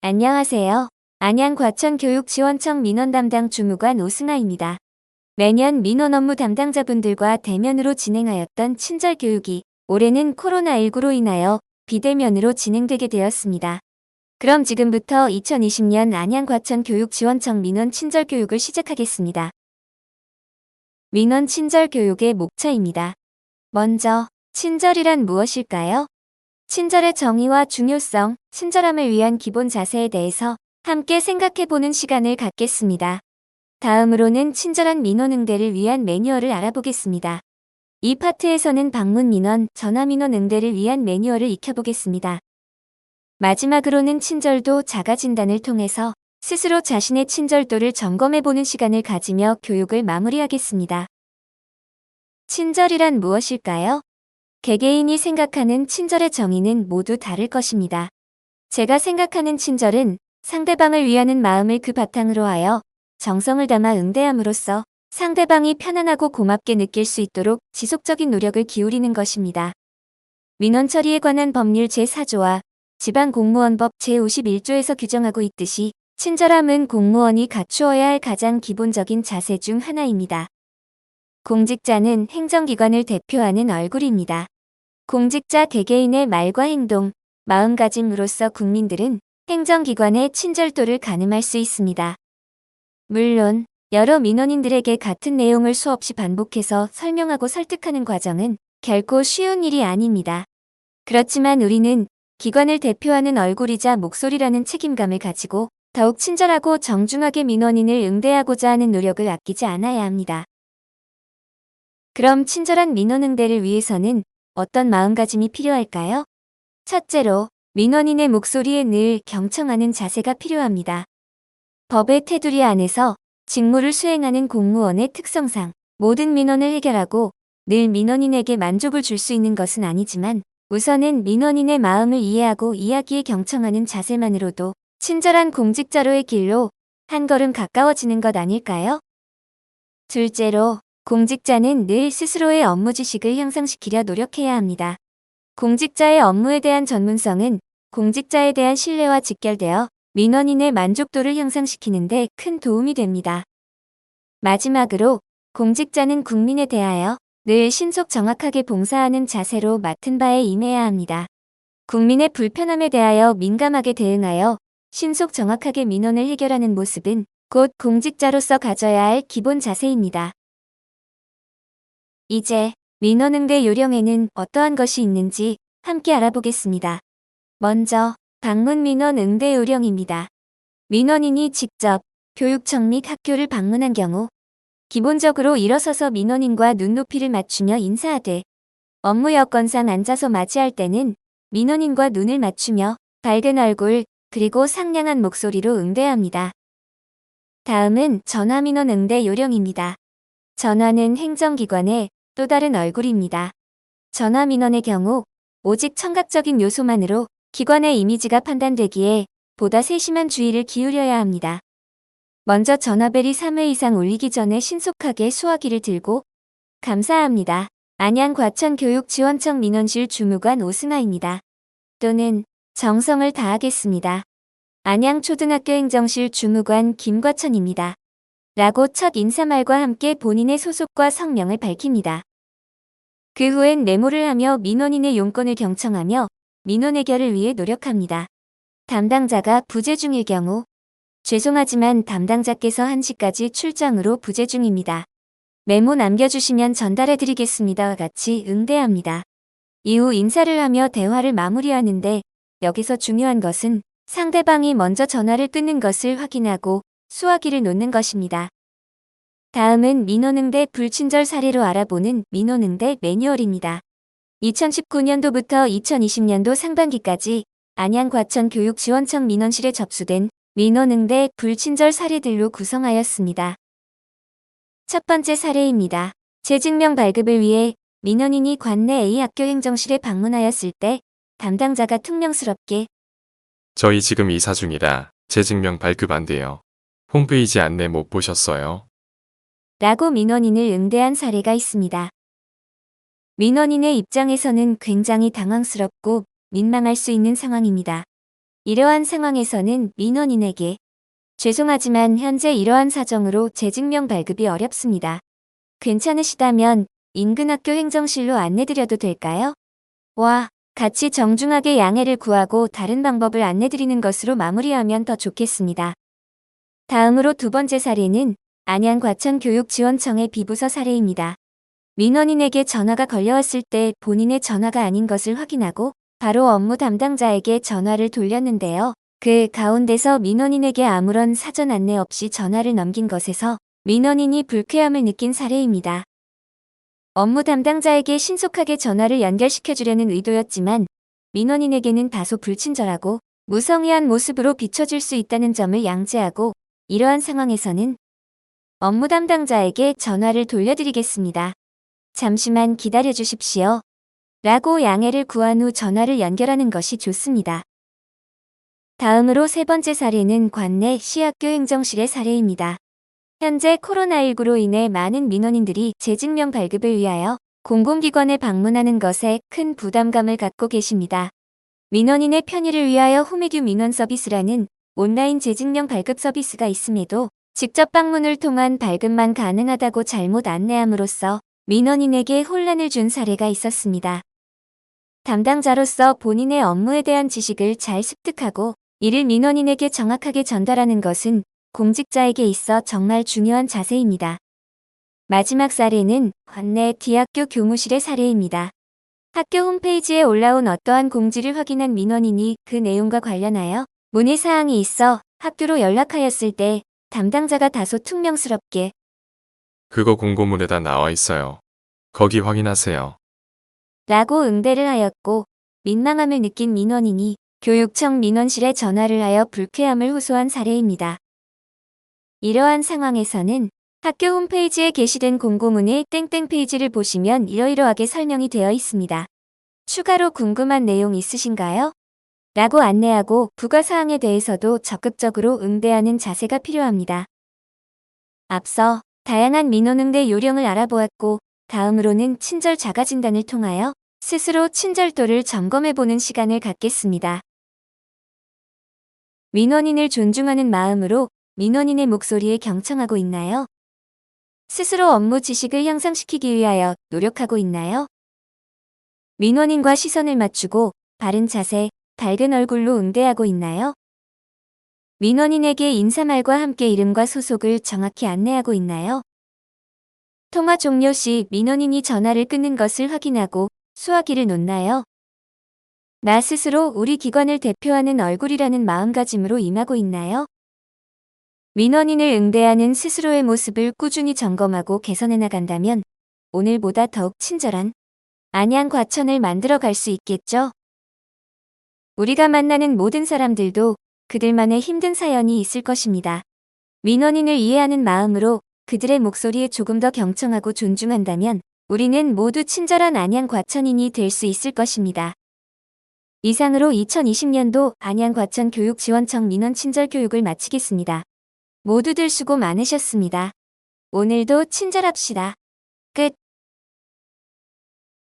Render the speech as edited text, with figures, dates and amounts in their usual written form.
안녕하세요. 안양과천교육지원청 민원 담당 주무관 오승아입니다. 매년 민원 업무 담당자분들과 대면으로 진행하였던 친절 교육이 올해는 코로나19로 인하여 비대면으로 진행되게 되었습니다. 그럼 지금부터 2020년 안양과천교육지원청 민원 친절 교육을 시작하겠습니다. 민원 친절 교육의 목차입니다. 먼저, 친절이란 무엇일까요? 친절의 정의와 중요성, 친절함을 위한 기본 자세에 대해서 함께 생각해보는 시간을 갖겠습니다. 다음으로는 친절한 민원 응대를 위한 매뉴얼을 알아보겠습니다. 이 파트에서는 방문 민원, 전화 민원 응대를 위한 매뉴얼을 익혀보겠습니다. 마지막으로는 친절도 자가 진단을 통해서 스스로 자신의 친절도를 점검해보는 시간을 가지며 교육을 마무리하겠습니다. 친절이란 무엇일까요? 개개인이 생각하는 친절의 정의는 모두 다를 것입니다. 제가 생각하는 친절은 상대방을 위하는 마음을 그 바탕으로 하여 정성을 담아 응대함으로써 상대방이 편안하고 고맙게 느낄 수 있도록 지속적인 노력을 기울이는 것입니다. 민원 처리에 관한 법률 제4조와 지방공무원법 제51조에서 규정하고 있듯이 친절함은 공무원이 갖추어야 할 가장 기본적인 자세 중 하나입니다. 공직자는 행정기관을 대표하는 얼굴입니다. 공직자 개개인의 말과 행동, 마음가짐으로써 국민들은 행정기관의 친절도를 가늠할 수 있습니다. 물론 여러 민원인들에게 같은 내용을 수없이 반복해서 설명하고 설득하는 과정은 결코 쉬운 일이 아닙니다. 그렇지만 우리는 기관을 대표하는 얼굴이자 목소리라는 책임감을 가지고 더욱 친절하고 정중하게 민원인을 응대하고자 하는 노력을 아끼지 않아야 합니다. 그럼 친절한 민원 응대를 위해서는 어떤 마음가짐이 필요할까요? 첫째로, 민원인의 목소리에 늘 경청하는 자세가 필요합니다. 법의 테두리 안에서 직무를 수행하는 공무원의 특성상 모든 민원을 해결하고 늘 민원인에게 만족을 줄 수 있는 것은 아니지만 우선은 민원인의 마음을 이해하고 이야기에 경청하는 자세만으로도 친절한 공직자로의 길로 한 걸음 가까워지는 것 아닐까요? 둘째로, 공직자는 늘 스스로의 업무 지식을 향상시키려 노력해야 합니다. 공직자의 업무에 대한 전문성은 공직자에 대한 신뢰와 직결되어 민원인의 만족도를 향상시키는 데 큰 도움이 됩니다. 마지막으로, 공직자는 국민에 대하여 늘 신속 정확하게 봉사하는 자세로 맡은 바에 임해야 합니다. 국민의 불편함에 대하여 민감하게 대응하여 신속 정확하게 민원을 해결하는 모습은 곧 공직자로서 가져야 할 기본 자세입니다. 이제 민원 응대 요령에는 어떠한 것이 있는지 함께 알아보겠습니다. 먼저 방문 민원 응대 요령입니다. 민원인이 직접 교육청 및 학교를 방문한 경우 기본적으로 일어서서 민원인과 눈높이를 맞추며 인사하되 업무 여건상 앉아서 맞이할 때는 민원인과 눈을 맞추며 밝은 얼굴 그리고 상냥한 목소리로 응대합니다. 다음은 전화 민원 응대 요령입니다. 전화는 행정기관의 또 다른 얼굴입니다. 전화 민원의 경우 오직 청각적인 요소만으로 기관의 이미지가 판단되기에 보다 세심한 주의를 기울여야 합니다. 먼저 전화벨이 3회 이상 울리기 전에 신속하게 수화기를 들고 감사합니다. 안양과천교육지원청 민원실 주무관 오승아입니다. 또는 정성을 다하겠습니다. 안양초등학교 행정실 주무관 김과천입니다. 라고 첫 인사말과 함께 본인의 소속과 성명을 밝힙니다. 그 후엔 메모를 하며 민원인의 용건을 경청하며 민원 해결을 위해 노력합니다. 담당자가 부재 중일 경우 죄송하지만 담당자께서 1시까지 출장으로 부재 중입니다. 메모 남겨주시면 전달해드리겠습니다와 같이 응대합니다. 이후 인사를 하며 대화를 마무리하는데 여기서 중요한 것은 상대방이 먼저 전화를 끊는 것을 확인하고 수화기를 놓는 것입니다. 다음은 민원응대 불친절 사례로 알아보는 민원응대 매뉴얼입니다. 2019년도부터 2020년도 상반기까지 안양과천교육지원청 민원실에 접수된 민원응대 불친절 사례들로 구성하였습니다. 첫 번째 사례입니다. 재증명 발급을 위해 민원인이 관내 A 학교 행정실에 방문하였을 때 담당자가 퉁명스럽게 저희 지금 이사 중이라 재증명 발급 안 돼요. 홈페이지 안내 못 보셨어요? 라고 민원인을 응대한 사례가 있습니다. 민원인의 입장에서는 굉장히 당황스럽고 민망할 수 있는 상황입니다. 이러한 상황에서는 민원인에게 죄송하지만 현재 이러한 사정으로 재증명 발급이 어렵습니다. 괜찮으시다면 인근 학교 행정실로 안내드려도 될까요? 와, 같이 정중하게 양해를 구하고 다른 방법을 안내드리는 것으로 마무리하면 더 좋겠습니다. 다음으로 두 번째 사례는 안양과천교육지원청의 비부서 사례입니다. 민원인에게 전화가 걸려왔을 때 본인의 전화가 아닌 것을 확인하고 바로 업무 담당자에게 전화를 돌렸는데요. 그 가운데서 민원인에게 아무런 사전 안내 없이 전화를 넘긴 것에서 민원인이 불쾌함을 느낀 사례입니다. 업무 담당자에게 신속하게 전화를 연결시켜주려는 의도였지만 민원인에게는 다소 불친절하고 무성의한 모습으로 비춰질 수 있다는 점을 양지하고 이러한 상황에서는 업무 담당자에게 전화를 돌려드리겠습니다. 잠시만 기다려 주십시오. 라고 양해를 구한 후 전화를 연결하는 것이 좋습니다. 다음으로 세 번째 사례는 관내 시학교 행정실의 사례입니다. 현재 코로나19로 인해 많은 민원인들이 재증명 발급을 위하여 공공기관에 방문하는 것에 큰 부담감을 갖고 계십니다. 민원인의 편의를 위하여 후미듀 민원 서비스라는 온라인 재증명 발급 서비스가 있음에도 직접 방문을 통한 발급만 가능하다고 잘못 안내함으로써 민원인에게 혼란을 준 사례가 있었습니다. 담당자로서 본인의 업무에 대한 지식을 잘 습득하고 이를 민원인에게 정확하게 전달하는 것은 공직자에게 있어 정말 중요한 자세입니다. 마지막 사례는 관내 D학교 교무실의 사례입니다. 학교 홈페이지에 올라온 어떠한 공지를 확인한 민원인이 그 내용과 관련하여 문의사항이 있어 학교로 연락하였을 때 담당자가 다소 퉁명스럽게 그거 공고문에다 나와 있어요. 거기 확인하세요. 라고 응대를 하였고 민망함을 느낀 민원인이 교육청 민원실에 전화를 하여 불쾌함을 호소한 사례입니다. 이러한 상황에서는 학교 홈페이지에 게시된 공고문의 땡땡 페이지를 보시면 이러이러하게 설명이 되어 있습니다. 추가로 궁금한 내용 있으신가요? 라고 안내하고 부가사항에 대해서도 적극적으로 응대하는 자세가 필요합니다. 앞서 다양한 민원 응대 요령을 알아보았고 다음으로는 친절 자가진단을 통하여 스스로 친절도를 점검해보는 시간을 갖겠습니다. 민원인을 존중하는 마음으로 민원인의 목소리에 경청하고 있나요? 스스로 업무 지식을 향상시키기 위하여 노력하고 있나요? 민원인과 시선을 맞추고 바른 자세, 밝은 얼굴로 응대하고 있나요? 민원인에게 인사말과 함께 이름과 소속을 정확히 안내하고 있나요? 통화 종료 시 민원인이 전화를 끊는 것을 확인하고 수화기를 놓나요? 나 스스로 우리 기관을 대표하는 얼굴이라는 마음가짐으로 임하고 있나요? 민원인을 응대하는 스스로의 모습을 꾸준히 점검하고 개선해 나간다면 오늘보다 더욱 친절한 안양과천을 만들어 갈 수 있겠죠? 우리가 만나는 모든 사람들도 그들만의 힘든 사연이 있을 것입니다. 민원인을 이해하는 마음으로 그들의 목소리에 조금 더 경청하고 존중한다면 우리는 모두 친절한 안양과천인이 될 수 있을 것입니다. 이상으로 2020년도 안양과천교육지원청 민원 친절 교육을 마치겠습니다. 모두들 수고 많으셨습니다. 오늘도 친절합시다. 끝.